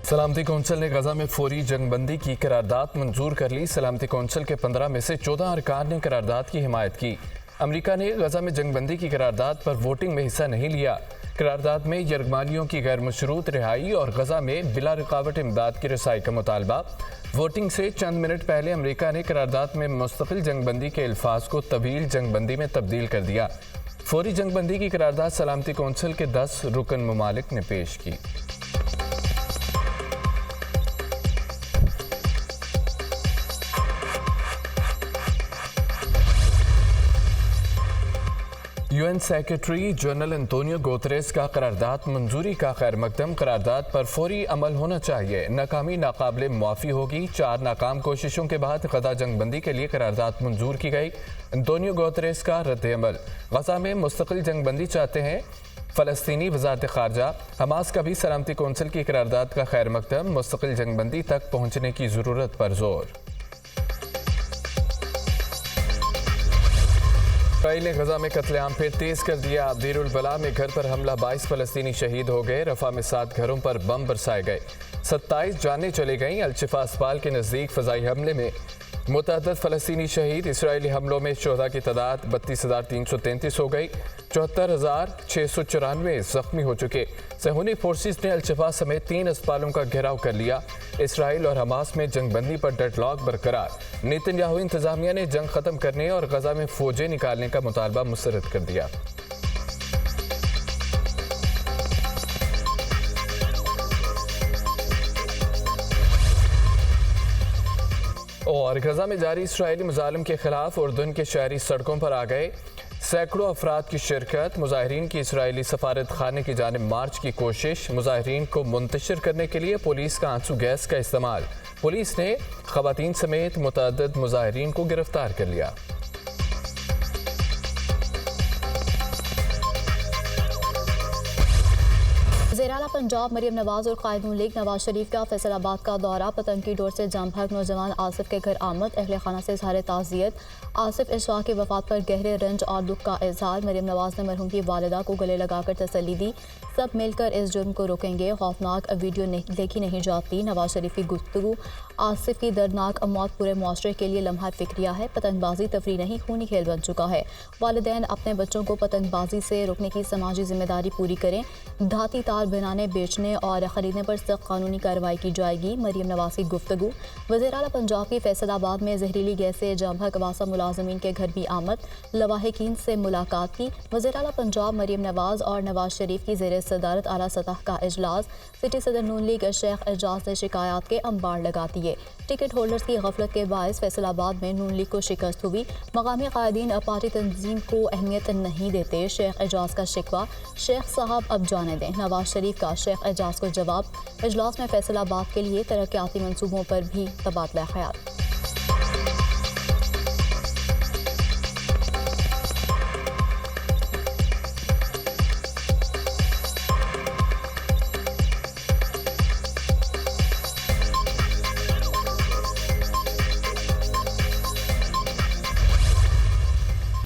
सलामती कौंसिल ने गजा में फौरी जंगबंदी की करारदाद मंजूर कर ली। सलामती कौंसिल के 15 में से 14 अरकान ने करारदाद की हिमायत की। अमेरिका ने गजा में जंगबंदी की करारदाद पर वोटिंग में हिस्सा नहीं लिया। करारदाद में यरगमालियों की गैर मशरूत रिहाई और गजा में बिला रुकावट इमदाद की रसाई का मुतालबा। वोटिंग से चंद मिनट पहले अमेरिका ने करारदाद में मुस्तकिल जंगबंदी के अल्फाज को तवील जंगबंदी में तब्दील कर दिया। फौरी जंगबंदी की करारदाद सलामती कौंसिल के 10 रुकन ममालिक ने पेश की। UN secretary general Antonio Guterres का करारदाद मंजूरी का खैर मकदम। करारदाद पर फौरी अमल होना चाहिए, नाकामी नाकाबिले मुआफ़ी होगी। 4 नाकाम कोशिशों के बाद गजा जंगबंदी के लिए करारदाद मंजूर की गई। एंटोनियो गुतेरेस का रद्द-ए-अमल। गजा में मुस्तकिल जंगबंदी चाहते हैं फ़लस्तीनी वज़ारत ख़ारजा। हमास का भी सलामती कौंसिल की करारदाद का खैर मकदम। मुस्तकिल जंगबंदी तक पहुँचने की ज़रूरत पर जोर। इसराइल ने गजा में कत्लेआम फिर तेज कर दिया। देर उल बला में घर पर हमला, 22 फ़लस्तीनी शहीद हो गए। रफा में 7 घरों पर बम बरसाए गए, 27 जानें चली गईं। अलशिफा अस्पताल के नज़दीक फ़ज़ाई हमले में मुतअद्दिद फ़लस्तीनी शहीद। इसराइली हमलों में शुहदा की तादाद 32,333 हो गई। 74,694 ज़ख्मी हो चुके। सहूनी फोर्सेस ने अलशिफा समेत 3 अस्पतालों का घेराव कर लिया। इसराइल और हमास में जंगबंदी पर डेडलॉक बरकरार। नेतन्याहू इंतजामिया ने जंग ख़त्म करने और गजा में फ़ौजें निकालने का मुतालबा मुस्तरद कर दिया। और गजा में जारी इसराइली मुजालिम के खिलाफ उर्दन के शहरी सड़कों पर आ गए। सैकड़ों अफराद की शिरकत। मुजाहिरीन की इसराइली सफारत खाने की जानिब मार्च की कोशिश। मुजाहिरीन को मुंतशिर करने के लिए पुलिस का आंसू गैस का इस्तेमाल। पुलिस ने खवातीन समेत मुतअद्दिद मुजाहिरीन को गिरफ्तार कर लिया। वज़ीर-ए-आला पंजाब मरियम नवाज और कायदुन लीग नवाज शरीफ का फैसलाबाद का दौरा। पतंग की डोर से जाम भाग नौजवान आसिफ के घर आमद। अहले खाना से इज़हार ताज़ियत। आसिफ इशफाक की वफ़ात पर गहरे रंज और दुख का इजहार। मरियम नवाज ने मरहूम की वालिदा को गले लगाकर तसल्ली दी। सब मिलकर इस जुर्म को रोकेंगे। खौफनाक वीडियो देखी नहीं जाती। नवाज शरीफ की गुफ्तगू। आसिफ की दर्दनाक मौत पूरे मुआशरे के लिए लम्हा फिक्रिया है। पतंगबाजी तफरी नहीं, खूनी खेल बन चुका है। वालिदैन अपने बच्चों को पतंगबाजी से रोकने की समाजी जिम्मेदारी पूरी करें। धाती तार बनाने, बेचने और ख़रीदने पर सख्त कानूनी कार्रवाई की जाएगी। मरियम नवाज की गुफ्तगू। वज़ीर-ए-आला पंजाब की फैसलाबाद में जहरीली गैस से जाम भग वासा मुलाजमीन के घर भी आमद। लवाहिकीन से मुलाकात की। वज़ीर-ए-आला पंजाब मरियम नवाज और नवाज शरीफ की ज़ेर सदारत आला सतह का इजलास। सिटी सदर नून लीग शेख एजाज ने शिकायत के अंबार लगा दिए। टिकट होल्डर्स की गफलत के बायस फैसलाबाद में नून लीग को शिकस्त हुई। मकामी कायदीन पार्टी तंजीम को अहमियत नहीं देते। शेख एजाज का शिकवा। शेख साहब अब जाने दें। नवाज शरीफ का शेख एजाज को जवाब। इजलास में फैसलाबाद के लिए तरक्याती मंसूबों पर भी तबादला ख्याल।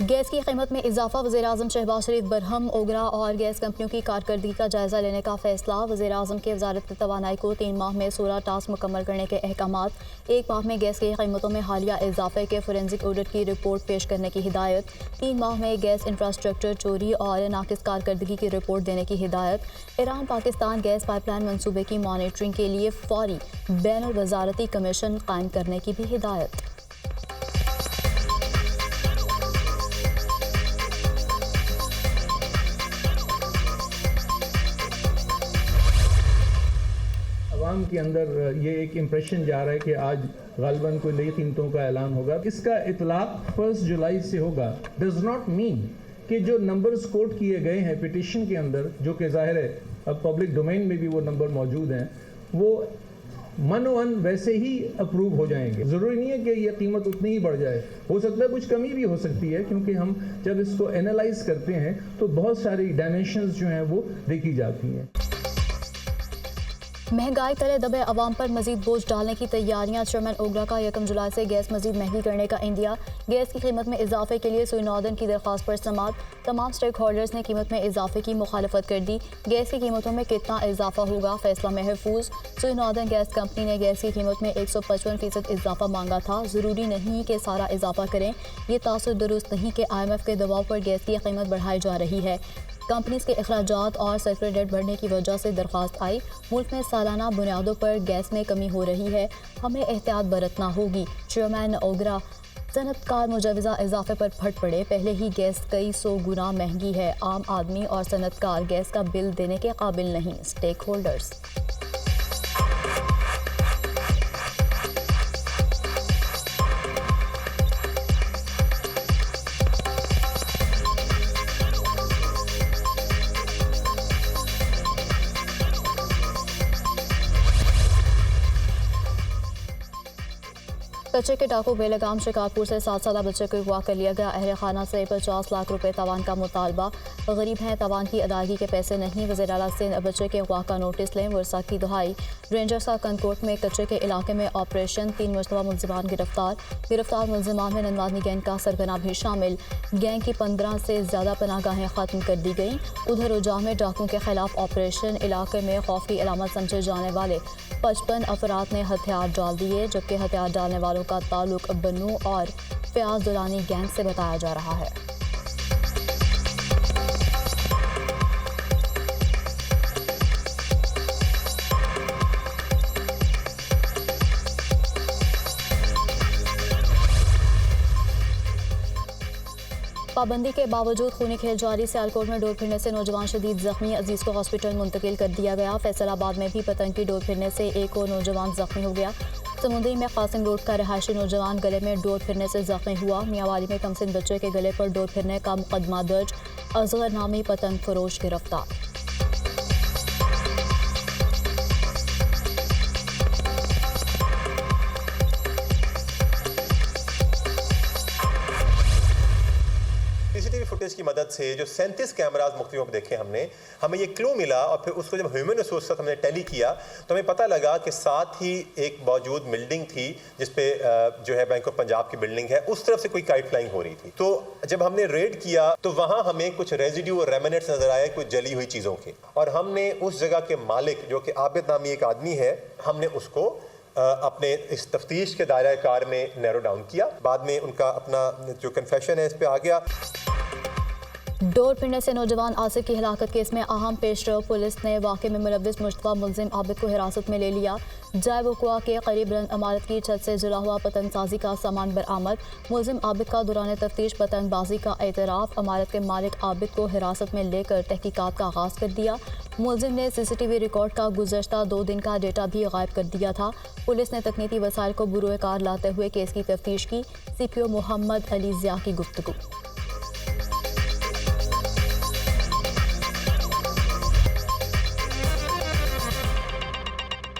गैस की कीमत में इजाफा। वज़ीर-ए-आज़म शहबाज शरीफ बरहम, ओगरा और गैस कंपनियों की कारकर्दगी का जायजा लेने का फैसला। वज़ीर-ए-आज़म की वज़ारत तवानाई को 3 माह में 16 टास्क मुकम्मल करने के अहकामात। 1 माह में गैस की कीमतों में हालिया इजाफे के फोरेंसिक ऑडिट की रिपोर्ट पेश करने की हिदायत। 3 माह में गैस इंफ्रास्ट्रक्चर चोरी और नाकिस कारकर्दगी की रिपोर्ट देने की हिदायत। ईरान पाकिस्तान गैस पाइपलाइन मनसूबे की मॉनिटरिंग के लिए फौरी बैनुल वज़ारती कमीशन कायम करने की भी हिदायत। आवाम के अंदर ये एक इम्प्रेशन जा रहा है कि आज गालिबन कोई नई कीमतों का ऐलान होगा। इसका इतलाक 1 जुलाई से होगा। डज नॉट मीन कि जो नंबर्स कोट किए गए हैं पिटिशन के अंदर, जो कि जाहिर है अब पब्लिक डोमेन में भी वो नंबर मौजूद हैं, वो मनोवन वैसे ही अप्रूव हो जाएंगे। ज़रूरी नहीं है कि ये कीमत उतनी ही बढ़ जाए। हो सकता है कुछ कमी भी हो सकती है, क्योंकि हम जब इसको एनालाइज करते हैं तो बहुत सारी डायमेंशंस जो हैं वो देखी जाती हैं। महंगाई तले दबे अवाम पर मजीद बोझ डालने की तैयारियां। चेयरमैन ओगरा का 1 जुलाई से गैस मजीद महंगी करने का इंदिया। गैस की कीमत में इजाफे के लिए सुई नॉर्दर्न की दरख्वास्त पर समाअत। तमाम स्टेक होल्डर्स ने कीमत में इजाफे की मुखालफत कर दी। गैस की कीमतों में कितना इजाफा होगा, फैसला महफूज। सुई नॉर्दर्न गैस कंपनी ने गैस की कीमत में 155% इजाफा मांगा था। ज़रूरी नहीं कि सारा इजाफा करें। ये तासुर दुरुस्त नहीं कि IMF के दबाव पर गैस की कीमत बढ़ाई जा रही है। कंपनीज के अखराजात और सर्कुलर डेट बढ़ने की वजह से दरख्वास्त आई। मुल्क में सालाना बुनियादों पर गैस में कमी हो रही है, हमें एहतियात बरतना होगी। चेयरमैन ओगरा। सनतकार मुजवजा इजाफे पर फट पड़े। पहले ही गैस कई 100 गुना महंगी है। आम आदमी और सनतकार गैस का बिल देने के काबिल नहीं। Stakeholders. बच्चे के डाकू बेलगाम शिकारपुर से 7 साल बच्चे को अगवा कर लिया गया। अहल खाना से 50 लाख रुपए तवान का मुतालबा। गरीब हैं, तवान की अदायगी के पैसे नहीं। वज़ीर आला सिंध बच्चे के अगवा का नोटिस लें। वर्षा की दुहाई। रेंजर्स का कनकोट में कच्चे के इलाके में ऑपरेशन। 3 मुश्तबा मुलजिमान गिरफ्तार मुलजिमान में ननवानी गैंग का सरगना भी शामिल। गैंग की 15 से ज़्यादा पनागाहें ख़त्म कर दी गई। उधर उजाह में डाकुओं के खिलाफ ऑपरेशन। इलाके में खौफ की अलामत समझे जाने वाले 55 अफराद ने हथियार डाल दिए, जबकि हथियार डालने वालों का ताल्लुक बन्नू और फयाज दुलानी गैंग से बताया जा रहा है। पाबंदी के बावजूद खूनी खेल जारी। सियालकोट में डोर फिरने से नौजवान शदीद जख्मी। अजीज को हॉस्पिटल मुंतकिल कर दिया गया। फैसलाबाद में भी पतंग की डोर फिरने से एक और नौजवान जख्मी हो गया। समुद्री में कासिम रोड का रहायशी नौजवान गले में डोर फिरने से जख्मी हुआ। मियांवाली में कमसिन बच्चे के गले पर डोर फिरने का मुकदमा दर्ज। असगर नामी पतंग फरोश गिरफ्तार। सीसीटीवी फुटेज की मदद से जो 37 कैमराज मुख्तलिफ देखे हमने, हमें ये क्लू मिला और फिर उसको जब ह्यूमन रिसोर्स तक हमने टैली किया तो हमें पता लगा कि साथ ही एक मौजूद बिल्डिंग थी जिसपे जो है बैंक ऑफ पंजाब की बिल्डिंग है, उस तरफ से कोई काइट फ्लाइंग हो रही थी। तो जब हमने रेड किया तो वहाँ हमें कुछ रेजिड्यू और रेमिनेट्स नजर आए, कुछ जली हुई चीज़ों के, और हमने उस जगह के मालिक जो कि आबिद नामी एक आदमी है, हमने उसको अपने इस तफ्तीश के दायरा कार में नैरो डाउन किया। बाद में उनका अपना जो कन्फेशन है इस पे आ गया। डोर फिरने से नौजवान आसिफ की हिलाकत केस में अहम पेशरव। पुलिस ने वाक़े में मुलव्विस मुश्तबा मुलजिम आबिद को हिरासत में ले लिया। जाय वक़ुआ के करीब बुलंद इमारत की छत से जुड़ा हुआ पतंगसाजी का सामान बरामद। मुलजिम आबिद का दौरान तफ्तीश पतंगबाजी का एतराफ़। इमारत के मालिक आबिद को हिरासत में लेकर तहकीकात का आगाज़ कर दिया। मुलजिम ने CCTV रिकॉर्ड का गुज़श्ता 2 दिन का डेटा भी गायब कर दिया था। पुलिस ने तकनीकी वसाइल को बुरुए कार लाते हुए केस की तफ्तीश की। CPO मोहम्मद अली ज़िया की गुफ्तगू।